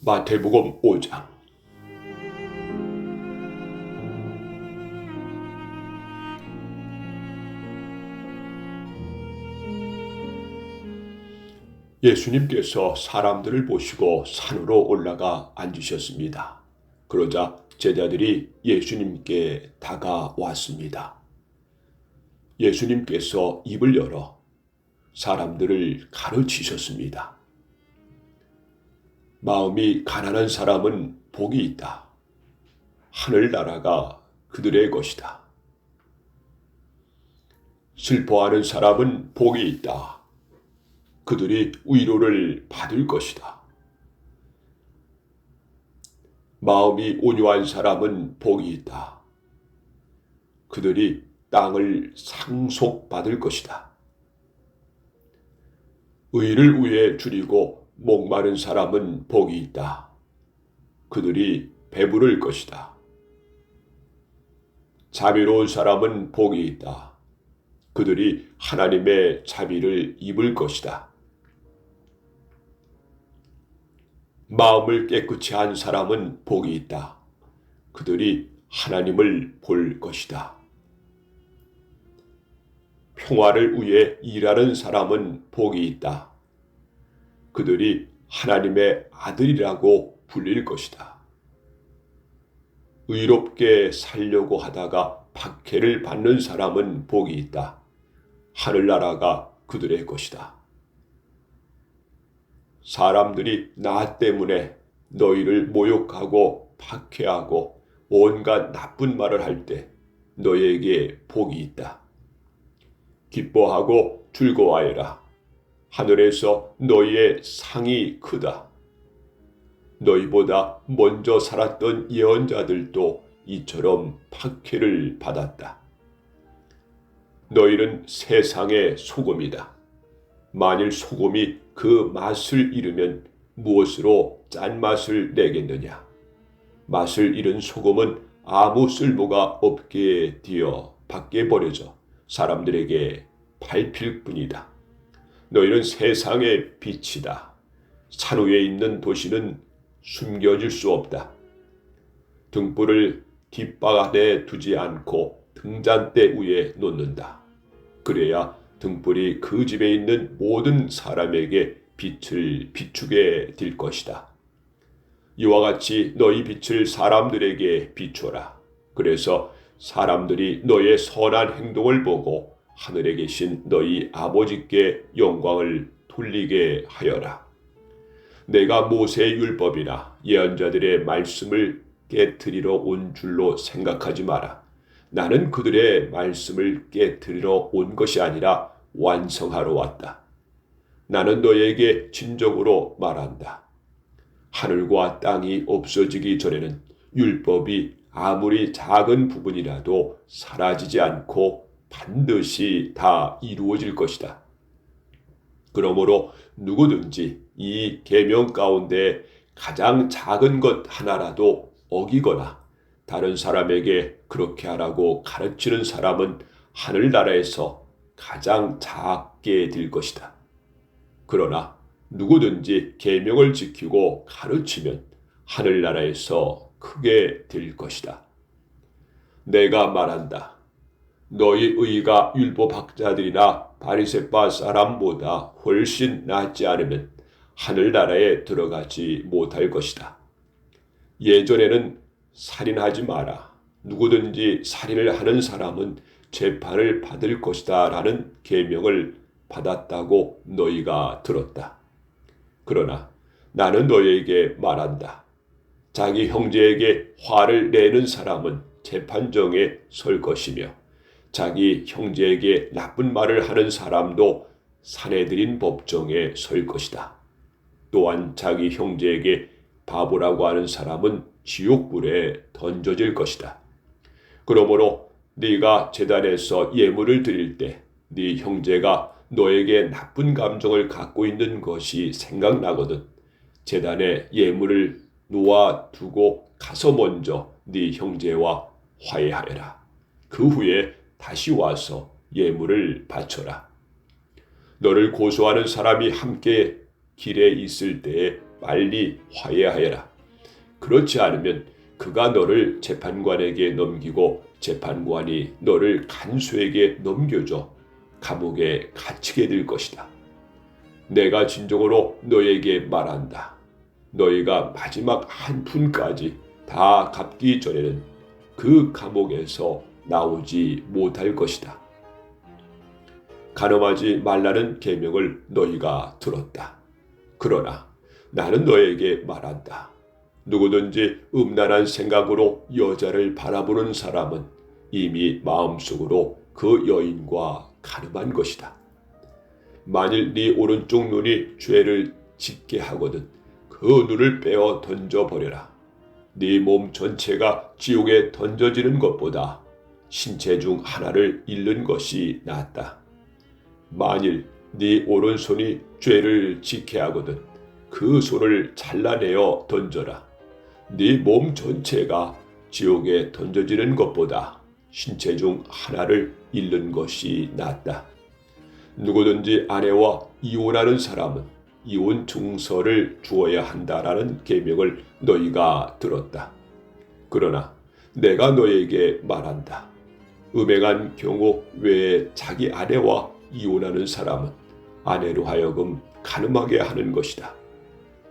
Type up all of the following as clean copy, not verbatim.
마태복음 5장. 예수님께서 사람들을 보시고 산으로 올라가 앉으셨습니다. 그러자 제자들이 예수님께 다가왔습니다. 예수님께서 입을 열어 사람들을 가르치셨습니다. 마음이 가난한 사람은 복이 있다. 하늘나라가 그들의 것이다. 슬퍼하는 사람은 복이 있다. 그들이 위로를 받을 것이다. 마음이 온유한 사람은 복이 있다. 그들이 땅을 상속받을 것이다. 의를 위해 줄이고 목마른 사람은 복이 있다. 그들이 배부를 것이다. 자비로운 사람은 복이 있다. 그들이 하나님의 자비를 입을 것이다. 마음을 깨끗이 한 사람은 복이 있다. 그들이 하나님을 볼 것이다. 평화를 위해 일하는 사람은 복이 있다. 그들이 하나님의 아들이라고 불릴 것이다. 의롭게 살려고 하다가 박해를 받는 사람은 복이 있다. 하늘나라가 그들의 것이다. 사람들이 나 때문에 너희를 모욕하고 박해하고 온갖 나쁜 말을 할 때 너희에게 복이 있다. 기뻐하고 즐거워하여라. 하늘에서 너희의 상이 크다. 너희보다 먼저 살았던 예언자들도 이처럼 박해를 받았다. 너희는 세상의 소금이다. 만일 소금이 그 맛을 잃으면 무엇으로 짠맛을 내겠느냐? 맛을 잃은 소금은 아무 쓸모가 없게 되어 밖에 버려져 사람들에게 밟힐 뿐이다. 너희는 세상의 빛이다. 산 위에 있는 도시는 숨겨질 수 없다. 등불을 뒷바닥에 두지 않고 등잔대 위에 놓는다. 그래야 등불이 그 집에 있는 모든 사람에게 빛을 비추게 될 것이다. 이와 같이 너희 빛을 사람들에게 비춰라. 그래서 사람들이 너의 선한 행동을 보고 하늘에 계신 너희 아버지께 영광을 돌리게 하여라. 내가 모세의 율법이나 예언자들의 말씀을 깨트리러 온 줄로 생각하지 마라. 나는 그들의 말씀을 깨트리러 온 것이 아니라 완성하러 왔다. 나는 너에게 진정으로 말한다. 하늘과 땅이 없어지기 전에는 율법이 아무리 작은 부분이라도 사라지지 않고 반드시 다 이루어질 것이다. 그러므로 누구든지 이 계명 가운데 가장 작은 것 하나라도 어기거나 다른 사람에게 그렇게 하라고 가르치는 사람은 하늘나라에서 가장 작게 될 것이다. 그러나 누구든지 계명을 지키고 가르치면 하늘나라에서 크게 될 것이다. 내가 말한다. 너희 의가 율법학자들이나 바리새파 사람보다 훨씬 낫지 않으면 하늘나라에 들어가지 못할 것이다. 예전에는 살인하지 마라. 누구든지 살인을 하는 사람은 재판을 받을 것이다 라는 계명을 받았다고 너희가 들었다. 그러나 나는 너희에게 말한다. 자기 형제에게 화를 내는 사람은 재판정에 설 것이며 자기 형제에게 나쁜 말을 하는 사람도 사내들인 법정에 설 것이다. 또한 자기 형제에게 바보라고 하는 사람은 지옥불에 던져질 것이다. 그러므로 네가 제단에서 예물을 드릴 때 네 형제가 너에게 나쁜 감정을 갖고 있는 것이 생각나거든 제단에 예물을 놓아두고 가서 먼저 네 형제와 화해하여라. 그 후에 다시 와서 예물을 바쳐라. 너를 고소하는 사람이 함께 길에 있을 때에 빨리 화해하여라. 그렇지 않으면 그가 너를 재판관에게 넘기고 재판관이 너를 간수에게 넘겨줘 감옥에 갇히게 될 것이다. 내가 진정으로 너에게 말한다. 너희가 마지막 한 푼까지 다 갚기 전에는 그 감옥에서 나오지 못할 것이다. 간음하지 말라는 계명을 너희가 들었다. 그러나 나는 너에게 말한다. 누구든지 음란한 생각으로 여자를 바라보는 사람은 이미 마음속으로 그 여인과 간음한 것이다. 만일 네 오른쪽 눈이 죄를 짓게 하거든 그 눈을 빼어 던져버려라. 네 몸 전체가 지옥에 던져지는 것보다 신체 중 하나를 잃는 것이 낫다. 만일 네 오른손이 죄를 짓게 하거든 그 손을 잘라내어 던져라. 네 몸 전체가 지옥에 던져지는 것보다 신체 중 하나를 잃는 것이 낫다. 누구든지 아내와 이혼하는 사람은 이혼 증서를 주어야 한다라는 계명을 너희가 들었다. 그러나 내가 너에게 말한다. 음행한 경우 외에 자기 아내와 이혼하는 사람은 아내로 하여금 간음하게 하는 것이다.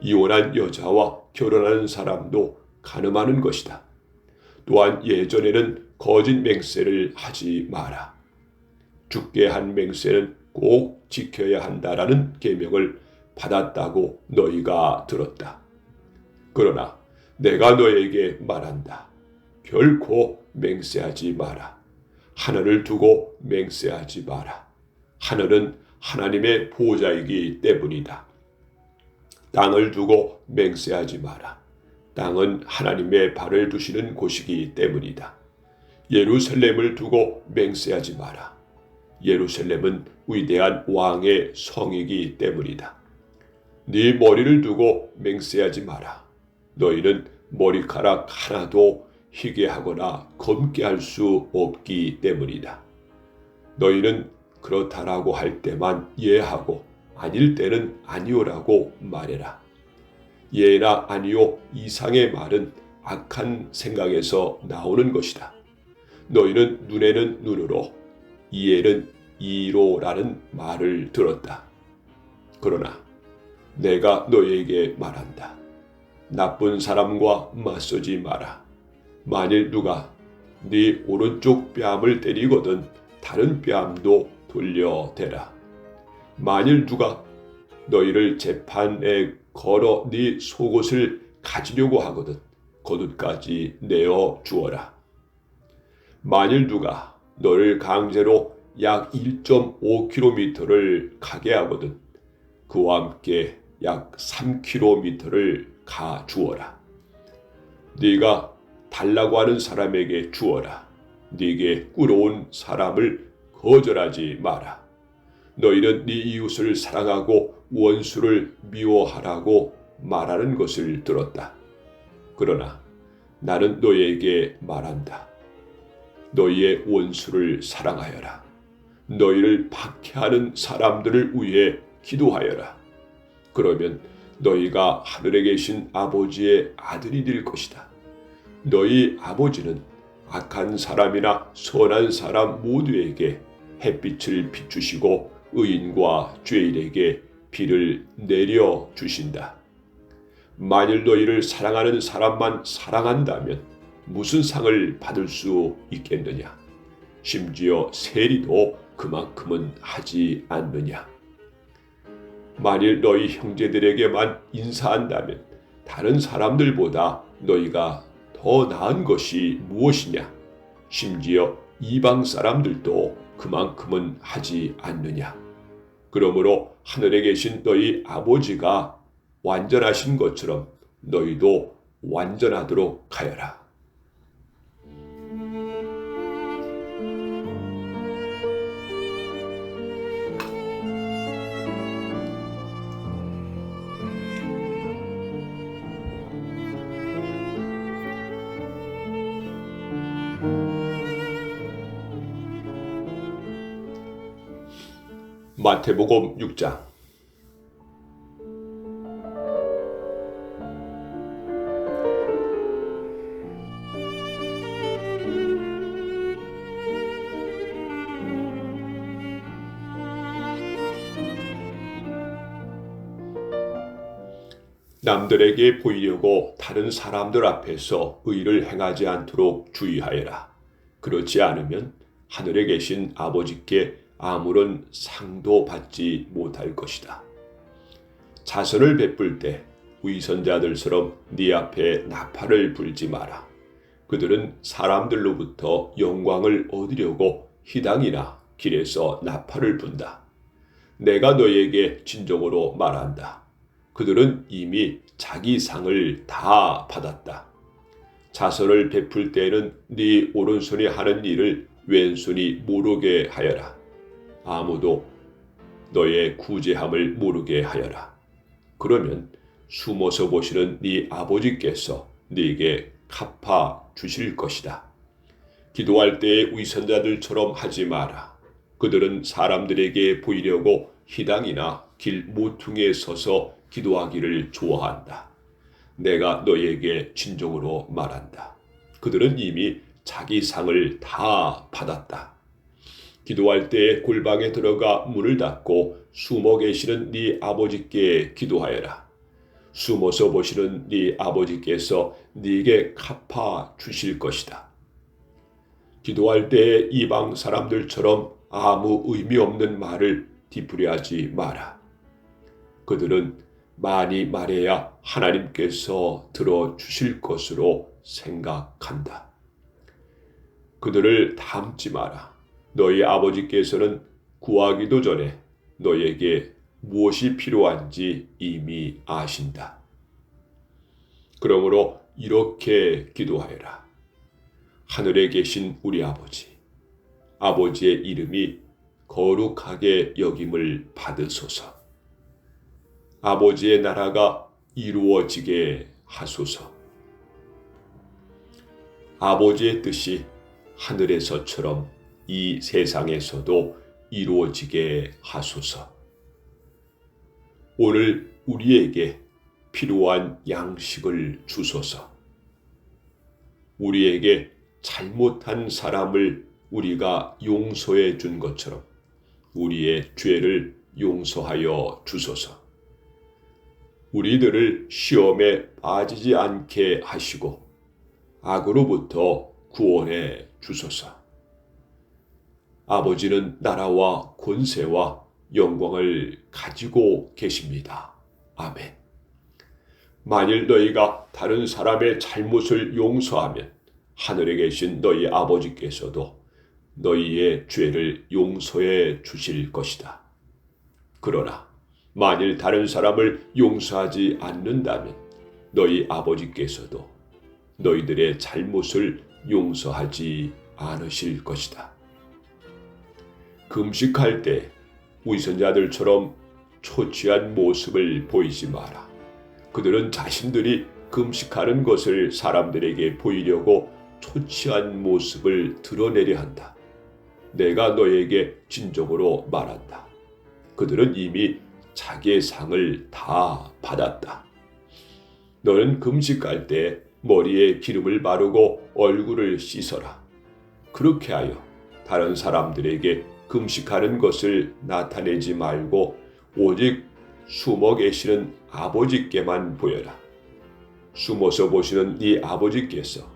이혼한 여자와 결혼하는 사람도 간음하는 것이다. 또한 예전에는 거짓 맹세를 하지 마라. 죽게 한 맹세는 꼭 지켜야 한다라는 계명을 받았다고 너희가 들었다. 그러나 내가 너에게 말한다. 결코 맹세하지 마라. 하늘을 두고 맹세하지 마라. 하늘은 하나님의 보호자이기 때문이다. 땅을 두고 맹세하지 마라. 땅은 하나님의 발을 두시는 곳이기 때문이다. 예루살렘을 두고 맹세하지 마라. 예루살렘은 위대한 왕의 성이기 때문이다. 네 머리를 두고 맹세하지 마라. 너희는 머리카락 하나도 희게 하거나 검게 할 수 없기 때문이다. 너희는 그렇다라고 할 때만 예하고 아닐 때는 아니오라고 말해라. 예나 아니오 이상의 말은 악한 생각에서 나오는 것이다. 너희는 눈에는 눈으로 이에는 이로라는 말을 들었다. 그러나 내가 너에게 말한다. 나쁜 사람과 맞서지 마라. 만일 누가 네 오른쪽 뺨을 때리거든 다른 뺨도 돌려대라. 만일 누가 너희를 재판에 걸어 네 속옷을 가지려고 하거든 겉옷까지 내어 주어라. 만일 누가 너를 강제로 약 1.5km를 가게 하거든 그와 함께 약 3km를 가 주어라. 네가 달라고 하는 사람에게 주어라. 네게 꾸러온 사람을 거절하지 마라. 너희는 네 이웃을 사랑하고 원수를 미워하라고 말하는 것을 들었다. 그러나 나는 너희에게 말한다. 너희의 원수를 사랑하여라. 너희를 박해하는 사람들을 위해 기도하여라. 그러면 너희가 하늘에 계신 아버지의 아들이 될 것이다. 너희 아버지는 악한 사람이나 선한 사람 모두에게 햇빛을 비추시고 의인과 죄인에게 비를 내려주신다. 만일 너희를 사랑하는 사람만 사랑한다면 무슨 상을 받을 수 있겠느냐? 심지어 세리도 그만큼은 하지 않느냐? 만일 너희 형제들에게만 인사한다면 다른 사람들보다 너희가 더 나은 것이 무엇이냐? 심지어 이방 사람들도 그만큼은 하지 않느냐? 그러므로 하늘에 계신 너희 아버지가 완전하신 것처럼 너희도 완전하도록 하여라. 마태복음 6장. 남들에게 보이려고 다른 사람들 앞에서 의를 행하지 않도록 주의하여라. 그렇지 않으면 하늘에 계신 아버지께 아무런 상도 받지 못할 것이다. 자선을 베풀 때 위선자들처럼 네 앞에 나팔을 불지 마라. 그들은 사람들로부터 영광을 얻으려고 희당이나 길에서 나팔을 분다. 내가 너희에게 진정으로 말한다. 그들은 이미 자기 상을 다 받았다. 자선을 베풀 때에는 네 오른손이 하는 일을 왼손이 모르게 하여라. 아무도 너의 구제함을 모르게 하여라. 그러면 숨어서 보시는 네 아버지께서 네게 갚아 주실 것이다. 기도할 때에 위선자들처럼 하지 마라. 그들은 사람들에게 보이려고 희당이나 길 모퉁이에 서서 기도하기를 좋아한다. 내가 너희에게 진정으로 말한다. 그들은 이미 자기 상을 다 받았다. 기도할 때에 골방에 들어가 문을 닫고 숨어 계시는 네 아버지께 기도하여라. 숨어서 보시는 네 아버지께서 네게 갚아 주실 것이다. 기도할 때에 이방 사람들처럼 아무 의미 없는 말을 뒤풀이하지 마라. 그들은 많이 말해야 하나님께서 들어주실 것으로 생각한다. 그들을 닮지 마라. 너희 아버지께서는 구하기도 전에 너희에게 무엇이 필요한지 이미 아신다. 그러므로 이렇게 기도하여라. 하늘에 계신 우리 아버지, 아버지의 이름이 거룩하게 여김을 받으소서. 아버지의 나라가 이루어지게 하소서. 아버지의 뜻이 하늘에서처럼 이 세상에서도 이루어지게 하소서. 오늘 우리에게 필요한 양식을 주소서. 우리에게 잘못한 사람을 우리가 용서해 준 것처럼 우리의 죄를 용서하여 주소서. 우리들을 시험에 빠지지 않게 하시고 악으로부터 구원해 주소서. 아버지는 나라와 권세와 영광을 가지고 계십니다. 아멘. 만일 너희가 다른 사람의 잘못을 용서하면 하늘에 계신 너희 아버지께서도 너희의 죄를 용서해 주실 것이다. 그러나 만일 다른 사람을 용서하지 않는다면 너희 아버지께서도 너희들의 잘못을 용서하지 않으실 것이다. 금식할 때 위선자들처럼 초췌한 모습을 보이지 마라. 그들은 자신들이 금식하는 것을 사람들에게 보이려고 초췌한 모습을 드러내려 한다. 내가 너에게 진정으로 말한다. 그들은 이미 자기의 상을 다 받았다. 너는 금식할 때 머리에 기름을 바르고 얼굴을 씻어라. 그렇게 하여 다른 사람들에게 금식하는 것을 나타내지 말고 오직 숨어 계시는 아버지께만 보여라. 숨어서 보시는 네 아버지께서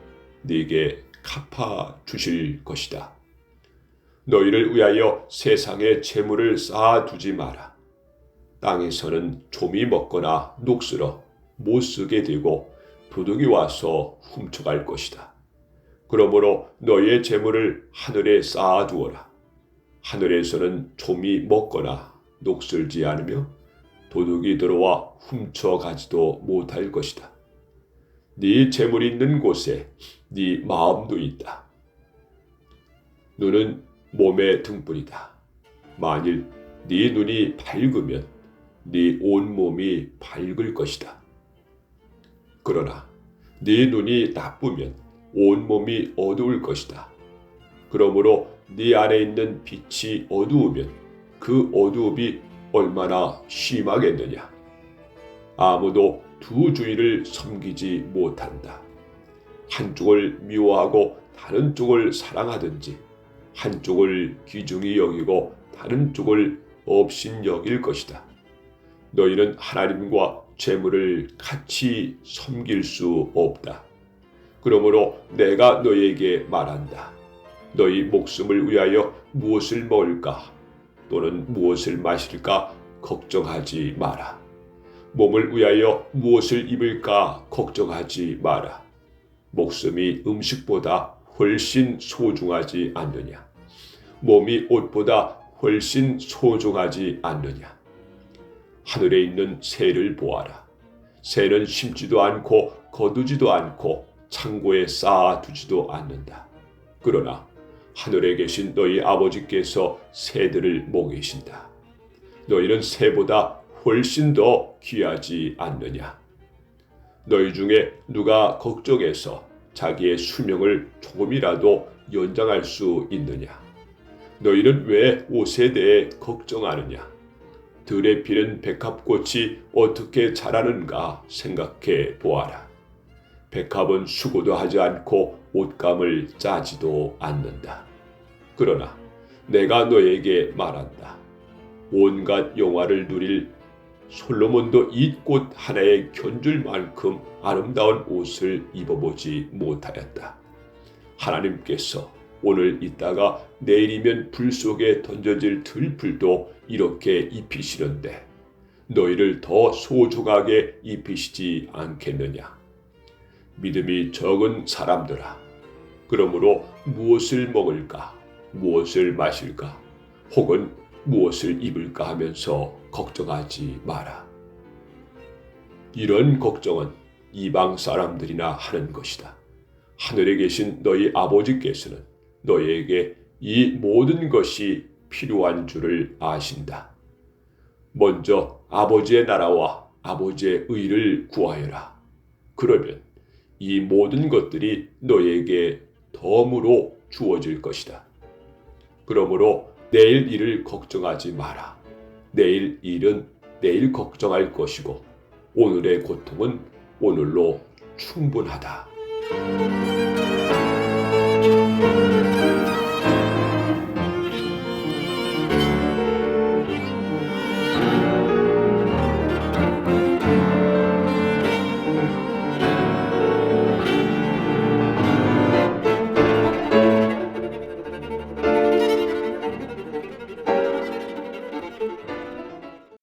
네게 갚아 주실 것이다. 너희를 위하여 세상에 재물을 쌓아두지 마라. 땅에서는 좀이 먹거나 녹슬어 못 쓰게 되고 도둑이 와서 훔쳐갈 것이다. 그러므로 너희의 재물을 하늘에 쌓아두어라. 하늘에서는 좀이 먹거나 녹슬지 않으며 도둑이 들어와 훔쳐가지도 못할 것이다. 네 재물이 있는 곳에 네 마음도 있다. 눈은 몸의 등불이다. 만일 네 눈이 밝으면 네 온몸이 밝을 것이다. 그러나 네 눈이 나쁘면 온몸이 어두울 것이다. 그러므로 네 안에 있는 빛이 어두우면 그 어두움이 얼마나 심하겠느냐. 아무도 두 주인을 섬기지 못한다. 한쪽을 미워하고 다른 쪽을 사랑하든지 한쪽을 귀중히 여기고 다른 쪽을 업신 여길 것이다. 너희는 하나님과 재물을 같이 섬길 수 없다. 그러므로 내가 너희에게 말한다. 너희 목숨을 위하여 무엇을 먹을까 또는 무엇을 마실까 걱정하지 마라. 몸을 위하여 무엇을 입을까 걱정하지 마라. 목숨이 음식보다 훨씬 소중하지 않느냐? 몸이 옷보다 훨씬 소중하지 않느냐? 하늘에 있는 새를 보아라. 새는 심지도 않고 거두지도 않고 창고에 쌓아두지도 않는다. 그러나 하늘에 계신 너희 아버지께서 새들을 먹이신다. 너희는 새보다 훨씬 더 귀하지 않느냐? 너희 중에 누가 걱정해서 자기의 수명을 조금이라도 연장할 수 있느냐? 너희는 왜 옷에 대해 걱정하느냐? 들에 피는 백합꽃이 어떻게 자라는가 생각해 보아라. 백합은 수고도 하지 않고 옷감을 짜지도 않는다. 그러나 내가 너에게 말한다. 온갖 영화를 누릴 솔로몬도 이 꽃 하나에 견줄 만큼 아름다운 옷을 입어보지 못하였다. 하나님께서 오늘 있다가 내일이면 불 속에 던져질 들풀도 이렇게 입히시는데 너희를 더 소중하게 입히시지 않겠느냐? 믿음이 적은 사람들아, 그러므로 무엇을 먹을까, 무엇을 마실까, 혹은 무엇을 입을까 하면서 걱정하지 마라. 이런 걱정은 이방 사람들이나 하는 것이다. 하늘에 계신 너희 아버지께서는 너희에게 이 모든 것이 필요한 줄을 아신다. 먼저 아버지의 나라와 아버지의 의를 구하여라. 그러면 이 모든 것들이 너희에게 덤으로 주어질 것이다. 그러므로 내일 일을 걱정하지 마라. 내일 일은 내일 걱정할 것이고 오늘의 고통은 오늘로 충분하다.